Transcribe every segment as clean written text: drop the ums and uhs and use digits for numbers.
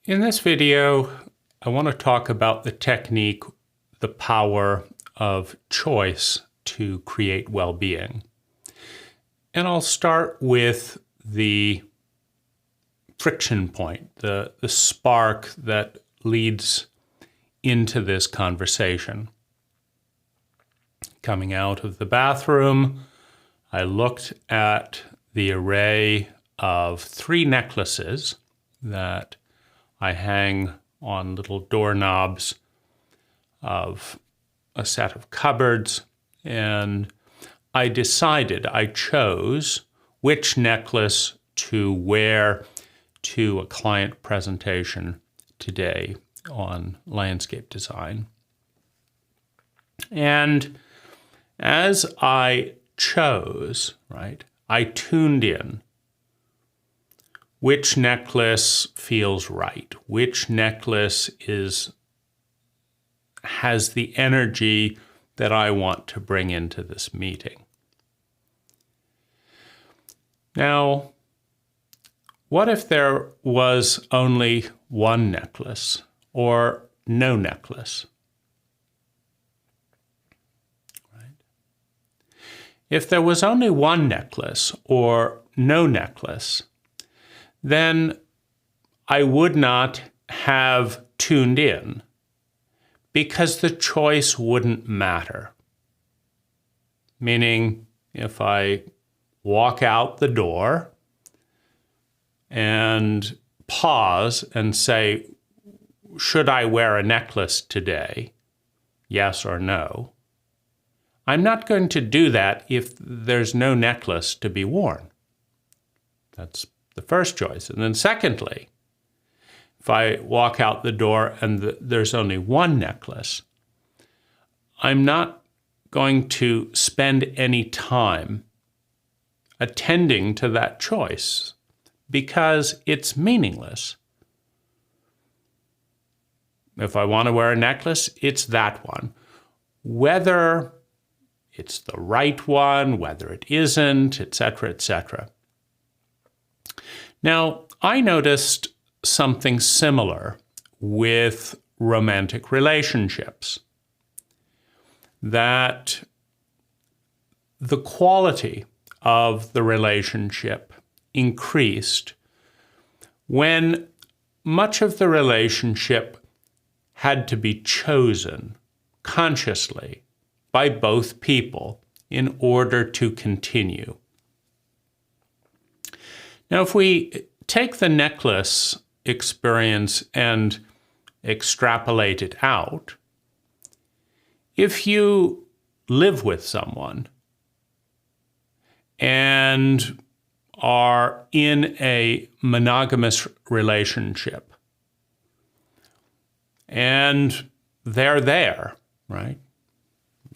In this video, I want to talk about the technique, the power of choice to create well-being. And I'll start with the friction point, the spark that leads into this conversation. Coming out of the bathroom, I looked at the array of 3 necklaces that I hang on little doorknobs of a set of cupboards, and I chose which necklace to wear to a client presentation today on landscape design. And as I chose, I tuned in which necklace feels right, which necklace has the energy that I want to bring into this meeting. Now, what if there was only one necklace or no necklace? If there was only one necklace or no necklace, then I would not have tuned in because the choice wouldn't matter. Meaning, if I walk out the door and pause and say, should I wear a necklace today? Yes or no? I'm not going to do that if there's no necklace to be worn. That's the first choice. And then secondly, if I walk out the door and there's only one necklace, I'm not going to spend any time attending to that choice because it's meaningless. If I want to wear a necklace, it's that one. Whether it's the right one, whether it isn't, etc., etc. Now, I noticed something similar with romantic relationships, that the quality of the relationship increased when much of the relationship had to be chosen consciously by both people in order to continue. Now, if we take the necklace experience and extrapolate it out, if you live with someone and are in a monogamous relationship and they're there, right?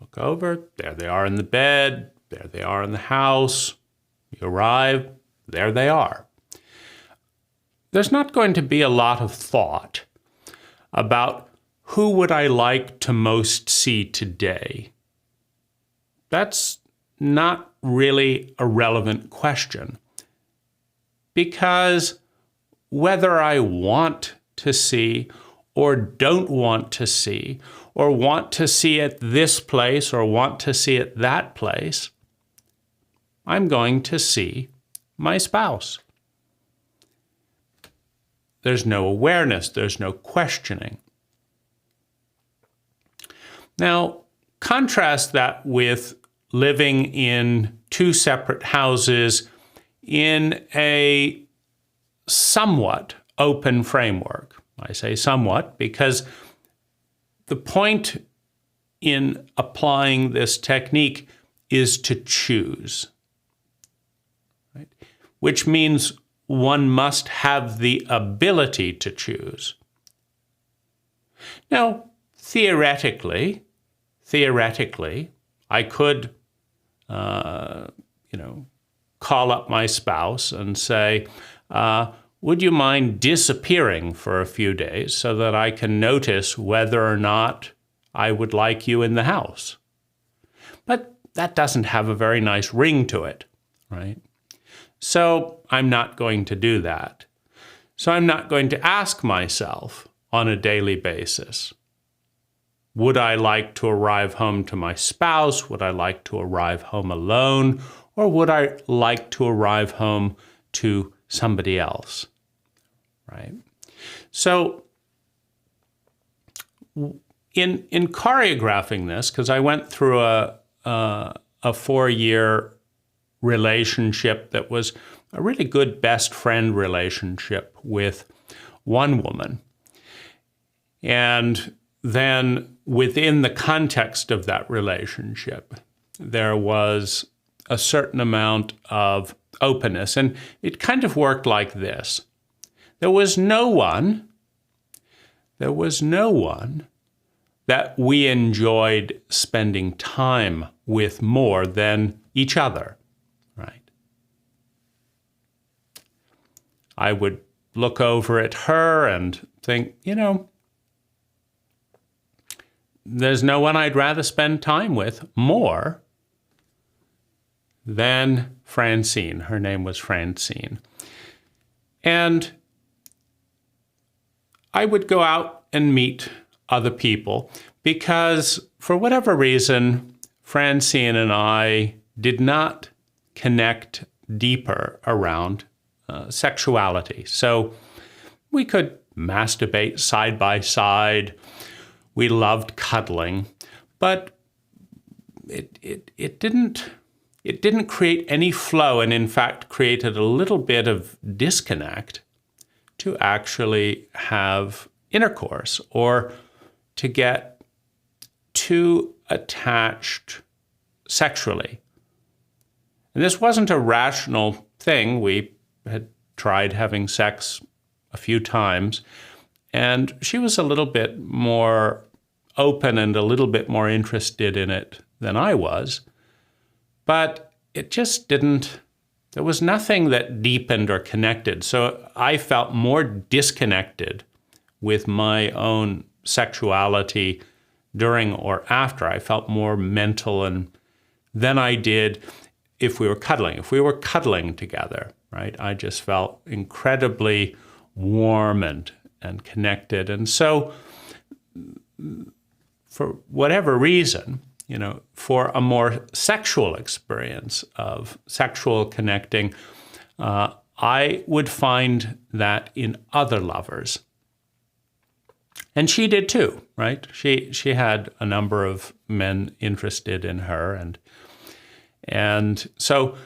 Look over, there they are in the bed, there they are in the house, you arrive, there they are. There's not going to be a lot of thought about who would I like to most see today. That's not really a relevant question, because whether I want to see or don't want to see, or want to see it this place or want to see it that place, I'm going to see my spouse. There's no awareness, there's no questioning. Now, contrast that with living in 2 separate houses in a somewhat open framework. I say somewhat because the point in applying this technique is to choose, right? Which means one must have the ability to choose. Now, theoretically, I could, call up my spouse and say, would you mind disappearing for a few days so that I can notice whether or not I would like you in the house? But that doesn't have a very nice ring to it, right? So I'm not going to do that. So I'm not going to ask myself on a daily basis, would I like to arrive home to my spouse? Would I like to arrive home alone? Or would I like to arrive home to somebody else? Right? So in choreographing this, because I went through a 4-year relationship that was a really good best friend relationship with one woman. And then within the context of that relationship, there was a certain amount of openness. And it kind of worked like this. There was no one that we enjoyed spending time with more than each other, right? I would look over at her and think, there's no one I'd rather spend time with more than Francine. Her name was Francine. And I would go out and meet other people because, for whatever reason, Francine and I did not connect deeper around sexuality. So we could masturbate side by side. We loved cuddling, but it didn't create any flow, and in fact created a little bit of disconnect to actually have intercourse or to get too attached sexually. And this wasn't a rational thing. We had tried having sex a few times, and she was a little bit more open and a little bit more interested in it than I was. But it just didn't, there was nothing that deepened or connected. So I felt more disconnected with my own sexuality during or after. I felt more mental than I did if we were cuddling. If we were cuddling together, right, I just felt incredibly warm and connected. And so for whatever reason, for a more sexual experience of sexual connecting, I would find that in other lovers. And she did too, right? She had a number of men interested in her. And so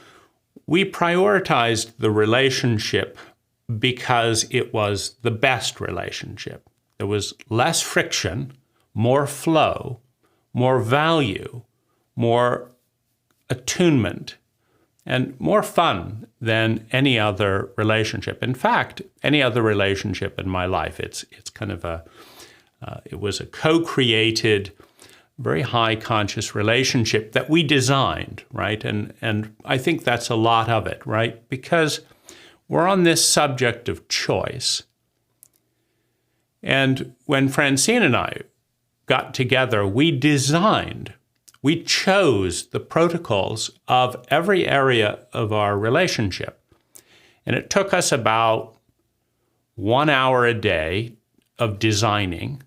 we prioritized the relationship because it was the best relationship. There was less friction, more flow, more value, more attunement, and more fun than any other relationship. In fact, any other relationship in my life, it's kind of it was a co-created, very high conscious relationship that we designed, right? And I think that's a lot of it, right? Because we're on this subject of choice. And when Francine and I got together, we chose the protocols of every area of our relationship. And it took us about 1 hour a day of designing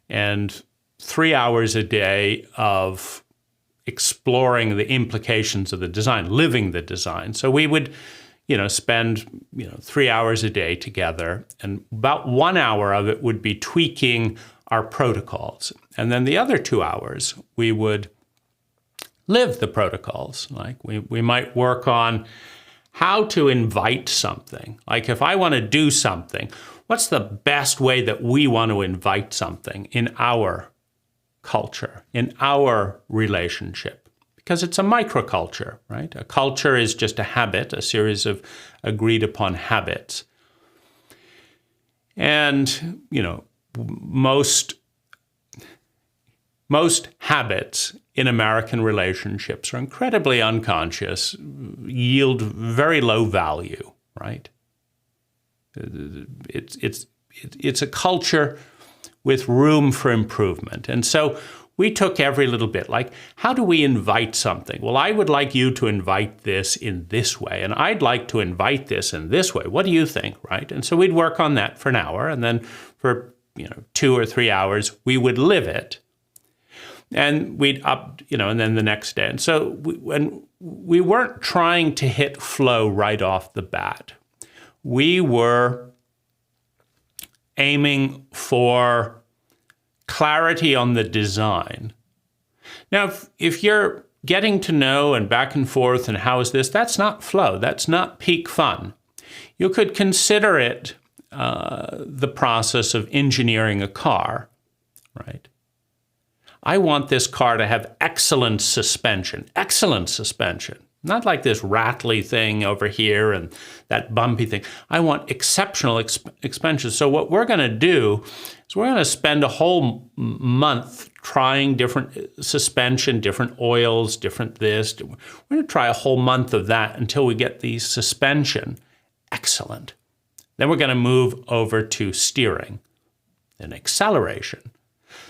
and 3 hours a day of exploring the implications of the design, living the design. So we would, spend, 3 hours a day together, and about 1 hour of it would be tweaking our protocols. And then the other 2 hours, we would live the protocols. Like we might work on how to invite something. Like if I want to do something, what's the best way that we want to invite something in our culture, in our relationship? Because it's a microculture, right? A culture is just a habit, a series of agreed upon habits. And, most habits in American relationships are incredibly unconscious, yield very low value, right? It's a culture with room for improvement. And so we took every little bit. Like, how do we invite something? Well, I would like you to invite this in this way, and I'd like to invite this in this way. What do you think, right? And so we'd work on that for an hour, and then for 2 or 3 hours, we would live it. And we'd and then the next day. And so when we weren't trying to hit flow right off the bat. We were aiming for clarity on the design. Now, if you're getting to know and back and forth and how is this, that's not flow. That's not peak fun. You could consider it the process of engineering a car, right? I want this car to have excellent suspension. Not like this rattly thing over here and that bumpy thing. I want exceptional expansion. So what we're going to do is we're going to spend a whole month trying different suspension, different oils, different this. We're going to try a whole month of that until we get the suspension excellent. Then we're going to move over to steering, then acceleration,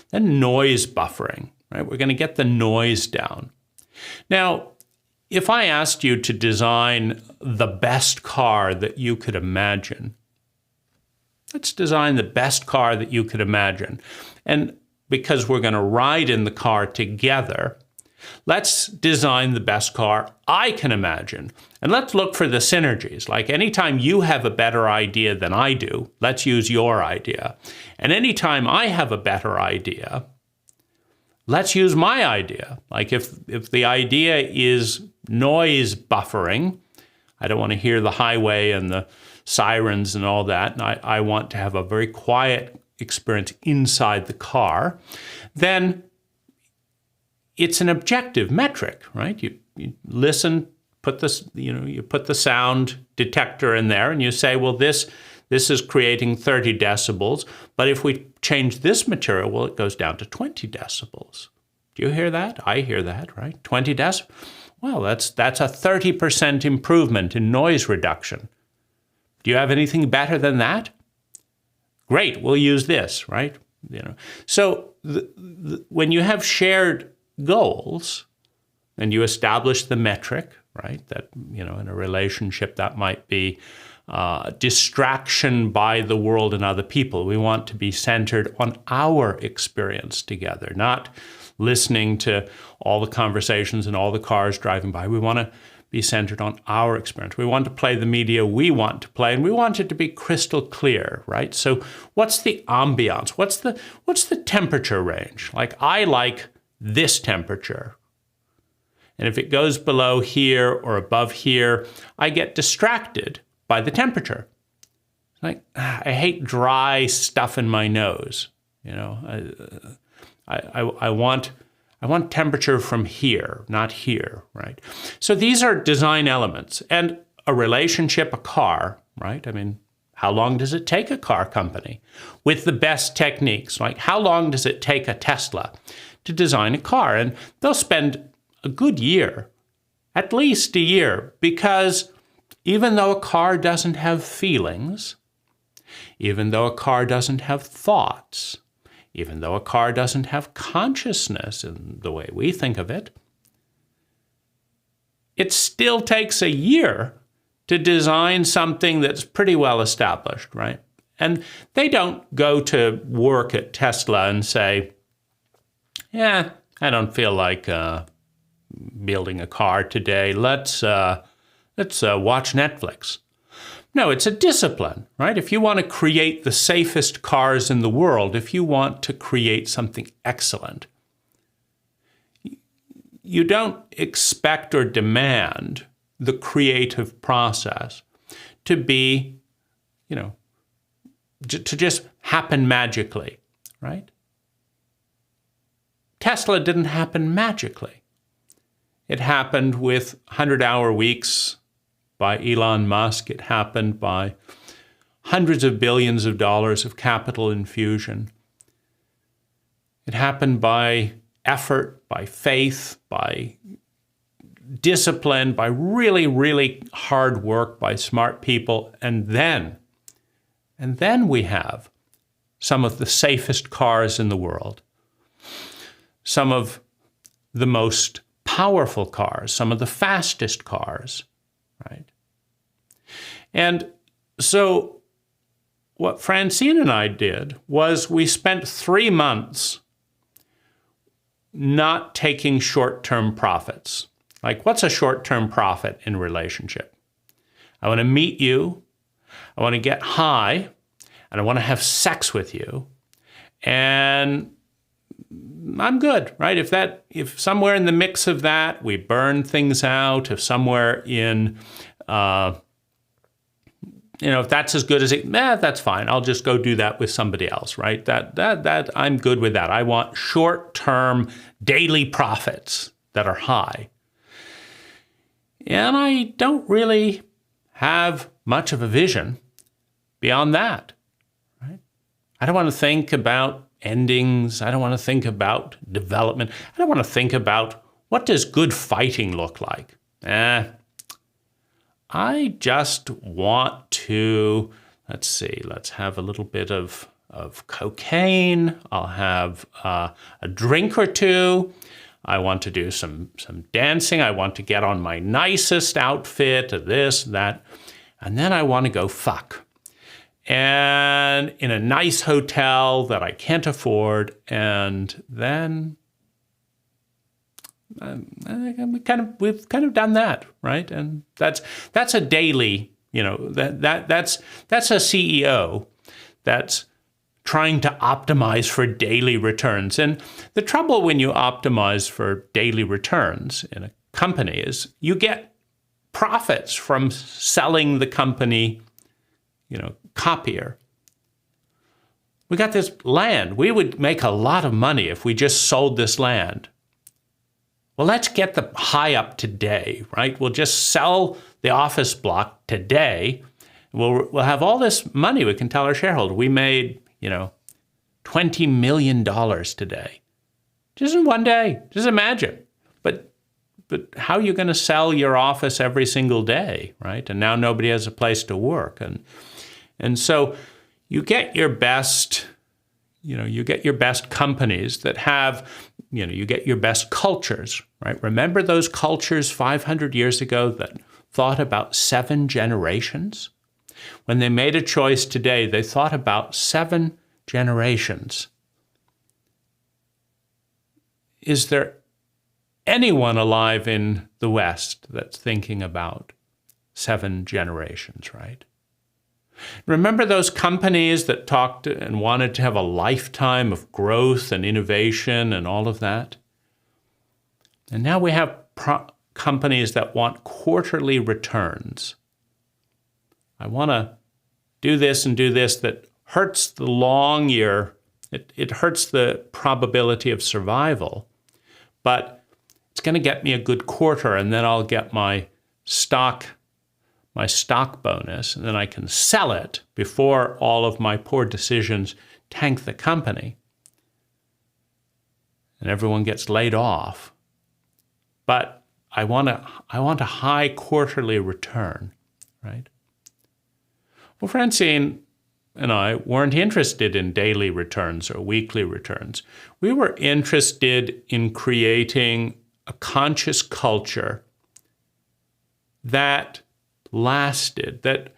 then noise buffering, right? We're going to get the noise down. Now, if I asked you to design the best car that you could imagine, let's design the best car that you could imagine. And because we're going to ride in the car together, let's design the best car I can imagine. And let's look for the synergies. Like anytime you have a better idea than I do, let's use your idea. And anytime I have a better idea, let's use my idea. Like if the idea is noise buffering, I don't want to hear the highway and the sirens and all that, and I want to have a very quiet experience inside the car, then it's an objective metric, right? You listen, put this, you put the sound detector in there, and you say, well, this is creating 30 decibels, but if we change this material, well, it goes down to 20 decibels. Do you hear that? I hear that, right? 20 decibels. Well, that's a 30% improvement in noise reduction. Do you have anything better than that? Great, we'll use this, right? So when you have shared goals and you establish the metric, right? That in a relationship that might be distraction by the world and other people. We want to be centered on our experience together, not listening to all the conversations and all the cars driving by. We want to be centered on our experience. We want to play the media we want to play, and we want it to be crystal clear, right? So what's the ambiance? What's the temperature range? Like, I like this temperature. And if it goes below here or above here, I get distracted by the temperature. Like, I hate dry stuff in my nose. I want temperature from here, not here, right? So these are design elements. And a relationship, a car, right? I mean, how long does it take a car company with the best techniques? Like, how long does it take a Tesla to design a car? And they'll spend a good year, at least a year, because even though a car doesn't have feelings, even though a car doesn't have thoughts, even though a car doesn't have consciousness in the way we think of it, it still takes a year to design something that's pretty well established, right? And they don't go to work at Tesla and say, yeah, I don't feel like building a car today. Let's watch Netflix. No, it's a discipline, right? If you want to create the safest cars in the world, if you want to create something excellent, you don't expect or demand the creative process to be, to just happen magically, right? Tesla didn't happen magically. It happened with 100-hour weeks by Elon Musk. It happened by hundreds of billions of dollars of capital infusion. It happened by effort, by faith, by discipline, by really, really hard work by smart people. And then we have some of the safest cars in the world. some of the most powerful cars, some of the fastest cars, right? And so what Francine and I did was we spent 3 months not taking short-term profits. Like, what's a short-term profit in relationship? I want to meet you, I want to get high, and I want to have sex with you, and I'm good, right? If somewhere in the mix of that we burn things out, if somewhere in, if that's as good as it, that's fine. I'll just go do that with somebody else, right? That I'm good with that. I want short-term daily profits that are high. And I don't really have much of a vision beyond that, right? I don't want to think about endings. I don't want to think about development. I don't want to think about what does good fighting look like. I just want to, let's have a little bit of cocaine. I'll have a drink or two. I want to do some dancing. I want to get on my nicest outfit, this, that, and then I want to go fuck. And in a nice hotel that I can't afford, and then we've kind of done that, right? And that's a daily, that's a CEO that's trying to optimize for daily returns. And the trouble when you optimize for daily returns in a company is you get profits from selling the company, copier. We got this land. We would make a lot of money if we just sold this land. Well, let's get the high up today, right? We'll just sell the office block today. We'll have all this money. We can tell our shareholder we made, $20 million today. Just in one day. Just imagine. But how are you going to sell your office every single day, right? And now nobody has a place to work. And so you get your best, companies that have, you get your best cultures, right? Remember those cultures 500 years ago that thought about 7 generations? When they made a choice today, they thought about 7 generations. Is there anyone alive in the West that's thinking about 7 generations, right? Remember those companies that talked and wanted to have a lifetime of growth and innovation and all of that? And now we have companies that want quarterly returns. I want to do this and do this that hurts the long year. It hurts the probability of survival, but it's going to get me a good quarter, and then I'll get my stock bonus, and then I can sell it before all of my poor decisions tank the company, and everyone gets laid off. But I want a high quarterly return, right? Well, Francine and I weren't interested in daily returns or weekly returns. We were interested in creating a conscious culture that lasted, that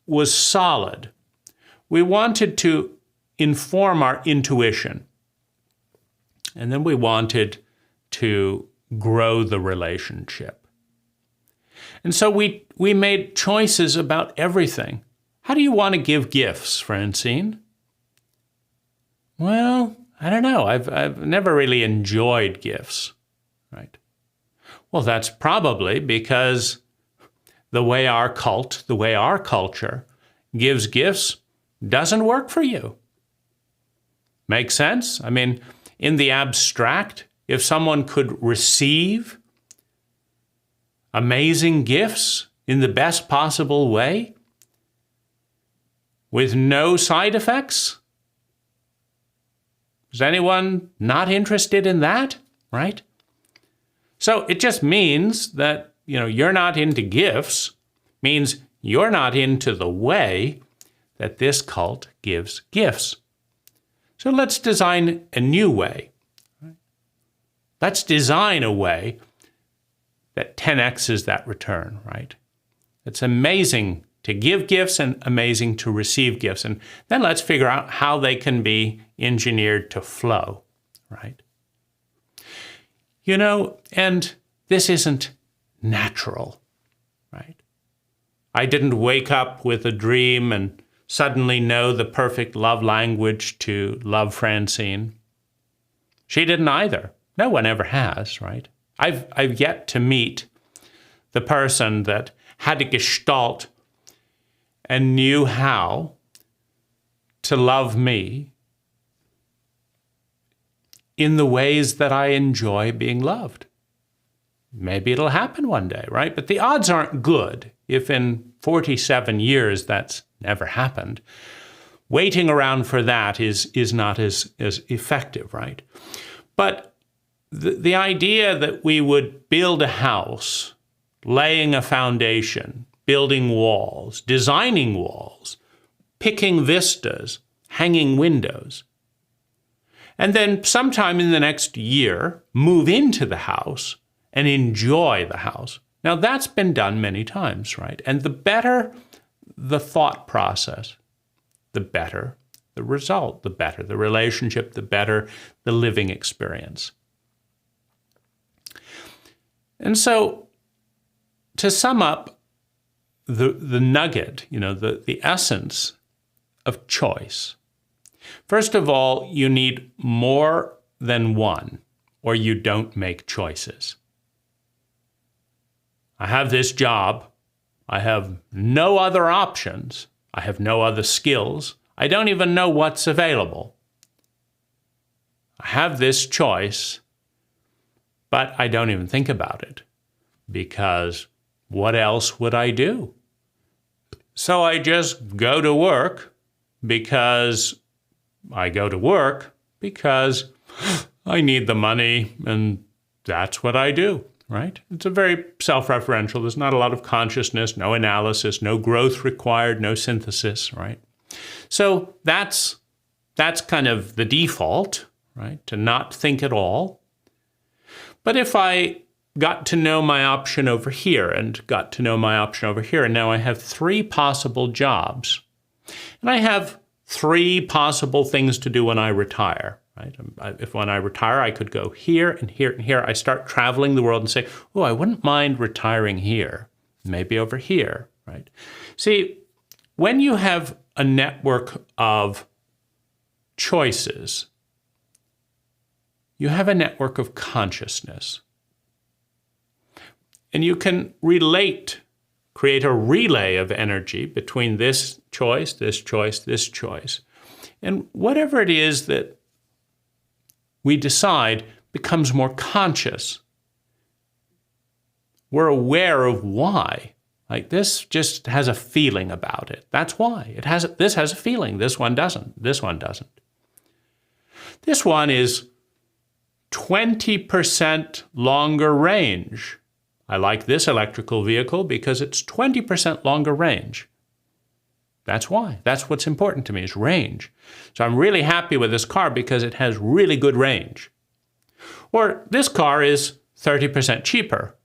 was solid. We wanted to inform our intuition, and then we wanted to grow the relationship. And so we made choices about everything. How do you want to give gifts, Francine? Well, I don't know. I've never really enjoyed gifts, right? Well, that's probably because the way our culture gives gifts doesn't work for you. Make sense? I mean, in the abstract, if someone could receive amazing gifts in the best possible way with no side effects, is anyone not interested in that, right? So it just means that, you're not into gifts, means you're not into the way that this cult gives gifts. So let's design a new way. Let's design a way that 10x's that return, right? It's amazing to give gifts and amazing to receive gifts. And then let's figure out how they can be engineered to flow, right? You know, and this isn't natural, right? I didn't wake up with a dream and suddenly know the perfect love language to love Francine. She didn't either. No one ever has, right? I've yet to meet the person that had a gestalt and knew how to love me in the ways that I enjoy being loved. Maybe it'll happen one day, right? But the odds aren't good if in 47 years that's never happened. Waiting around for that is not as effective, right? But the idea that we would build a house, laying a foundation, building walls, designing walls, picking vistas, hanging windows, and then sometime in the next year, move into the house and enjoy the house. Now that's been done many times, right? And the better the thought process, the better the result, the better the relationship, the better the living experience. And so to sum up the nugget, the essence of choice, first of all, you need more than one, or you don't make choices. I have this job. I have no other options. I have no other skills. I don't even know what's available. I have this choice, but I don't even think about it because what else would I do? So I just go to work because I need the money and that's what I do. Right? It's a very self-referential. There's not a lot of consciousness, no analysis, no growth required, no synthesis, right? So that's kind of the default, right? To not think at all. But if I got to know my option over here and got to know my option over here, and now I have 3 possible jobs, and I have 3 possible things to do when I retire. Right? If when I retire, I could go here and here and here. I start traveling the world and say, oh, I wouldn't mind retiring here, maybe over here, right? See, when you have a network of choices, you have a network of consciousness. And you can create a relay of energy between this choice, this choice, this choice. And whatever it is that we decide becomes more conscious. We're aware of why. Like this just has a feeling about it. That's why. This has a feeling. This one doesn't. This one doesn't. This one is 20% longer range. I like this electrical vehicle because it's 20% longer range. That's why. That's what's important to me is range. So I'm really happy with this car because it has really good range. Or this car is 30% cheaper.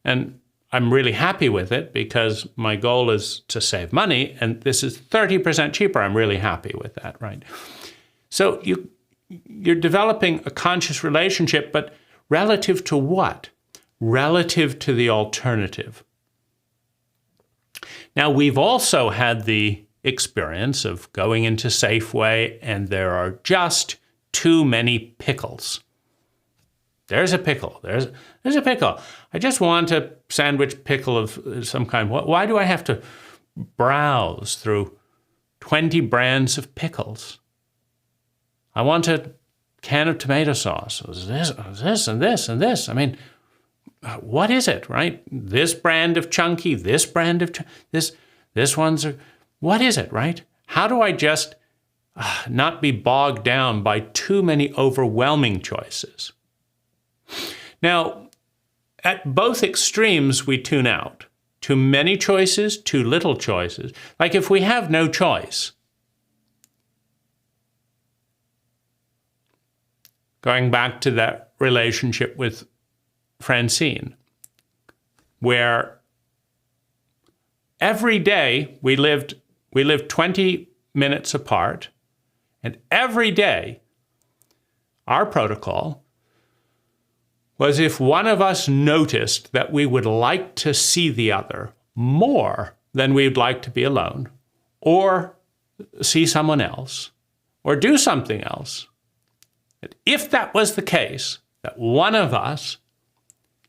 And I'm really happy with it because my goal is to save money. And this is 30% cheaper. I'm really happy with that, right? So you're developing a conscious relationship, but relative to what? Relative to the alternative. Now, we've also had the experience of going into Safeway and there are just too many pickles. There's a pickle. There's a pickle. I just want a sandwich pickle of some kind. Why do I have to browse through 20 brands of pickles? I want a can of tomato sauce. This and this and this. I mean, what is it, right? This brand of chunky, this brand of this one's. What is it, right? How do I just not be bogged down by too many overwhelming choices? Now, at both extremes, we tune out. Too many choices, too little choices. Like if we have no choice, going back to that relationship with Francine, where every day we lived 20 minutes apart, and every day our protocol was if one of us noticed that we would like to see the other more than we'd like to be alone, or see someone else, or do something else, if that was the case, that one of us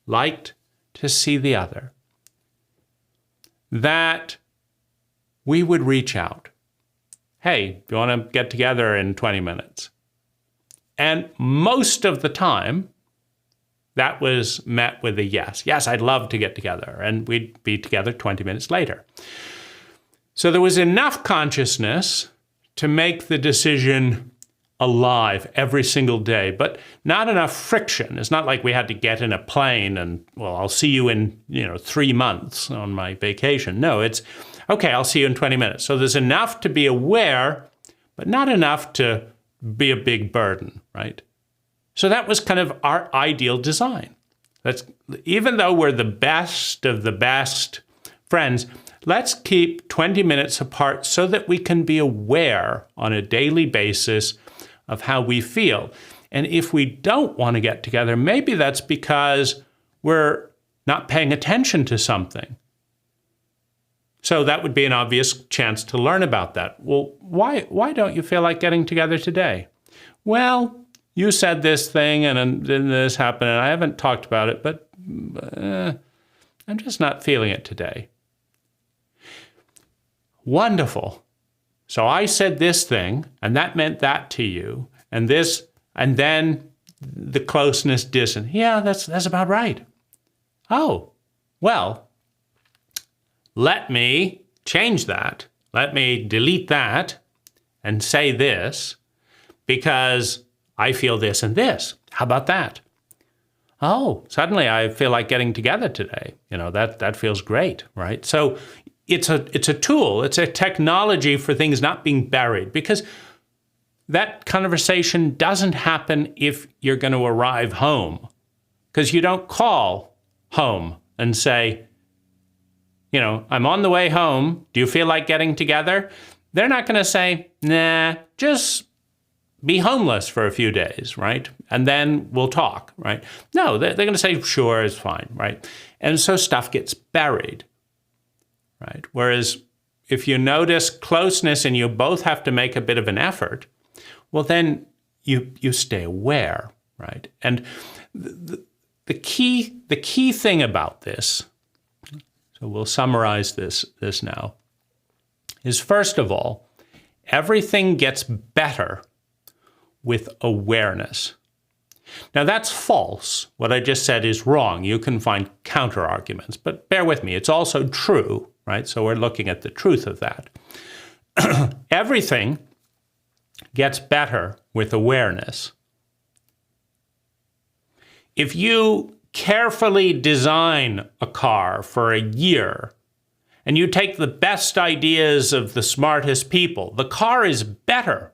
liked to see the other, that we would reach out. Hey, do you want to get together in 20 minutes? And most of the time, that was met with a yes. Yes, I'd love to get together. And we'd be together 20 minutes later. So there was enough consciousness to make the decision alive every single day, but not enough friction. It's not like we had to get in a plane and, well, I'll see you in 3 months on my vacation. No, it's, okay, I'll see you in 20 minutes. So there's enough to be aware, but not enough to be a big burden, right? So that was kind of our ideal design. Even though we're the best of the best friends, let's keep 20 minutes apart so that we can be aware on a daily basis of how we feel. And if we don't want to get together, maybe that's because we're not paying attention to something. So that would be an obvious chance to learn about that. Well, why don't you feel like getting together today? Well, you said this thing and then this happened, and I haven't talked about it, but I'm just not feeling it today. Wonderful. So I said this thing, and that meant that to you, and this, and then the closeness distance. Yeah, that's about right. Oh, well, let me change that. Let me delete that and say this because I feel this and this. How about that? Oh, suddenly I feel like getting together today. That feels great, right? So it's a tool, it's a technology for things not being buried, because that conversation doesn't happen if you're going to arrive home, because you don't call home and say, I'm on the way home. Do you feel like getting together? They're not going to say, nah, just be homeless for a few days, right? And then we'll talk, right? No, they're going to say, sure, it's fine, right? And so stuff gets buried, right? Whereas if you notice closeness and you both have to make a bit of an effort, well, then you stay aware, right? And the key thing about this, so we'll summarize this now, is first of all, everything gets better with awareness. Now that's false. What I just said is wrong. You can find counter arguments, but bear with me. It's also true, right? So we're looking at the truth of that. Everything gets better with awareness. If you carefully design a car for a year and you take the best ideas of the smartest people, the car is better.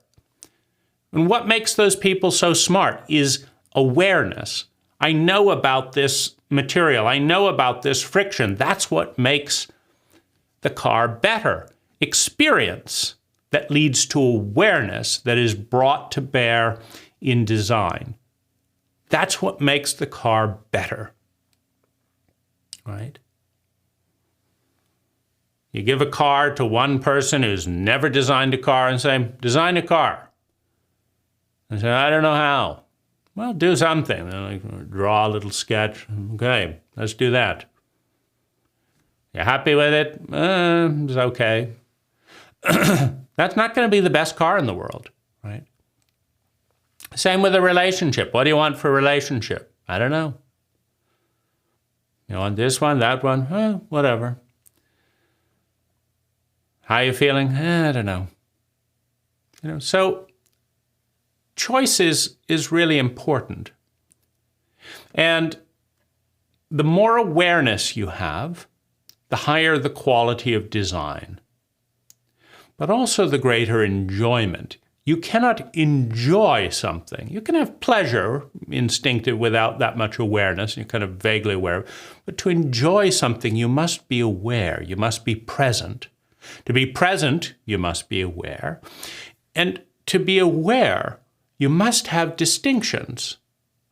And what makes those people so smart is awareness. I know about this material. I know about this friction. That's what makes the car better. Experience that leads to awareness that is brought to bear in design. That's what makes the car better, right? You give a car to one person who's never designed a car and say, design a car. And say, I don't know how. Well, do something. Draw a little sketch. Okay, let's do that. You happy with it? It's okay. That's not going to be the best car in the world, right? Same with a relationship. What do you want for a relationship? I don't know. You want this one, that one? Whatever. How are you feeling? I don't know. So choice is really important. And the more awareness you have, the higher the quality of design, but also the greater enjoyment You cannot enjoy something. You can have pleasure, instinctive, without that much awareness. You're kind of vaguely aware. But to enjoy something, you must be aware. You must be present. To be present, you must be aware. And to be aware, you must have distinctions.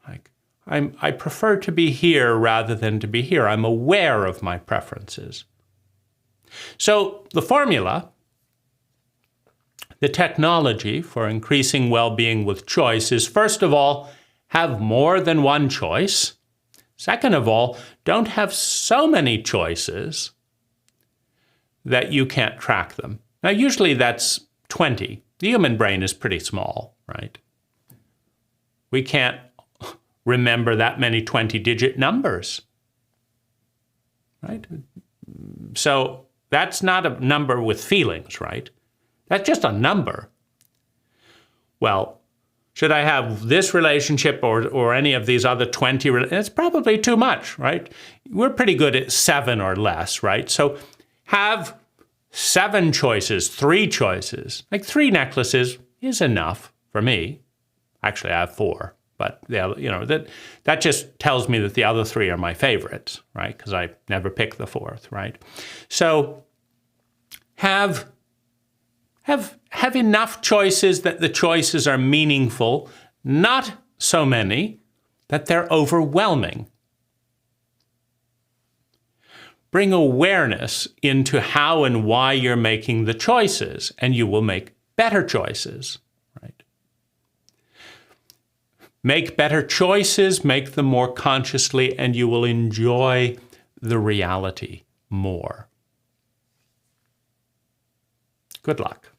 Like, I prefer to be here rather than to be here. I'm aware of my preferences. So the formula, the technology for increasing well-being with choice is, first of all, have more than one choice. Second of all, don't have so many choices that you can't track them. Now, usually that's 20. The human brain is pretty small, right? We can't remember that many 20-digit numbers, right? So that's not a number with feelings, right? That's just a number. Well, should I have this relationship or any of these other 20? It's probably too much, right? We're pretty good at 7 or less, right? So have 7 choices, 3 choices. Like 3 necklaces is enough for me. Actually, I have 4, but that just tells me that the other 3 are my favorites, right? Because I never pick the 4th, right? So have enough choices that the choices are meaningful, not so many that they're overwhelming. Bring awareness into how and why you're making the choices, and you will make better choices, right? Make better choices, make them more consciously, and you will enjoy the reality more. Good luck.